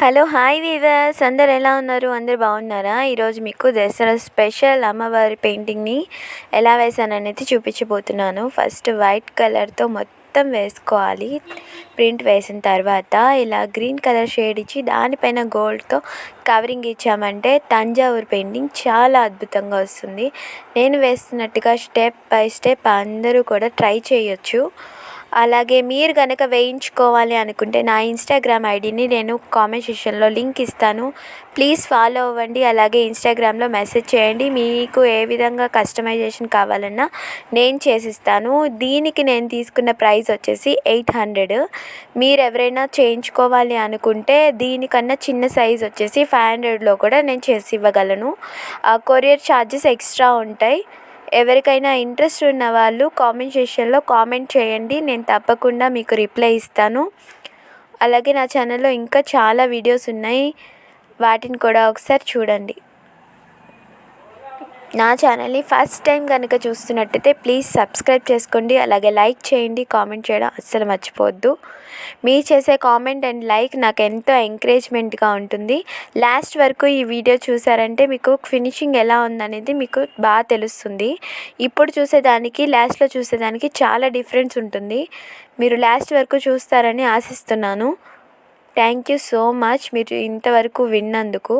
Hello hi weavers, అందరు ఎలా ఉన్నారు? అందరు బాగున్నారా? ఈరోజు మీకు దసరా స్పెషల్ అమ్మవారి పెయింటింగ్ని ఎలా వేసాననేది చూపించబోతున్నాను. ఫస్ట్ వైట్ కలర్తో మొత్తం వేసుకోవాలి. ప్రింట్ వేసిన తర్వాత ఇలా గ్రీన్ కలర్ షేడ్ ఇచ్చి దానిపైన గోల్డ్తో కవరింగ్ ఇచ్చామంటే తంజావూరు పెయింటింగ్ చాలా అద్భుతంగా వస్తుంది. నేను వేస్తున్నట్టుగా స్టెప్ బై స్టెప్ అందరూ కూడా ట్రై చేయొచ్చు. అలాగే మీరు కనుక వేయించుకోవాలి అనుకుంటే నా ఇన్స్టాగ్రామ్ ఐడిని నేను కామెంట్ సెక్షన్లో లింక్ ఇస్తాను. ప్లీజ్ ఫాలో అవ్వండి. అలాగే ఇన్స్టాగ్రామ్లో మెసేజ్ చేయండి. మీకు ఏ విధంగా కస్టమైజేషన్ కావాలన్నా నేను చేసిస్తాను. దీనికి నేను తీసుకున్న ప్రైస్ వచ్చేసి 800. మీరు ఎవరైనా చేయించుకోవాలి అనుకుంటే దీనికన్నా చిన్న సైజ్ వచ్చేసి 500లో కూడా నేను చేసి ఇవ్వగలను. కొరియర్ ఛార్జెస్ ఎక్స్ట్రా ఉంటాయి. ఎవరికైనా ఇంట్రెస్ట్ ఉన్న వాళ్ళు కామెంట్ సెక్షన్లో కామెంట్ చేయండి. నేను తప్పకుండా మీకు రిప్లై ఇస్తాను. అలాగే నా ఛానల్లో ఇంకా చాలా వీడియోస్ ఉన్నాయి, వాటిని కూడా ఒకసారి చూడండి. నా ఛానల్ని ఫస్ట్ టైం కనుక చూస్తున్నట్టయితే ప్లీజ్ సబ్స్క్రైబ్ చేసుకోండి. అలాగే లైక్ చేయండి, కామెంట్ చేయడం అస్సలు మర్చిపోవద్దు. మీరు చేసే కామెంట్ అండ్ లైక్ నాకు ఎంతో ఎంకరేజ్మెంట్గా ఉంటుంది. లాస్ట్ వరకు ఈ వీడియో చూసారంటే మీకు ఫినిషింగ్ ఎలా ఉందనేది మీకు బాగా తెలుస్తుంది. ఇప్పుడు చూసేదానికి లాస్ట్లో చూసేదానికి చాలా డిఫరెన్స్ ఉంటుంది. మీరు లాస్ట్ వరకు చూస్తారని ఆశిస్తున్నాను. థ్యాంక్ యూ సో మచ్ మీరు ఇంతవరకు విన్నందుకు.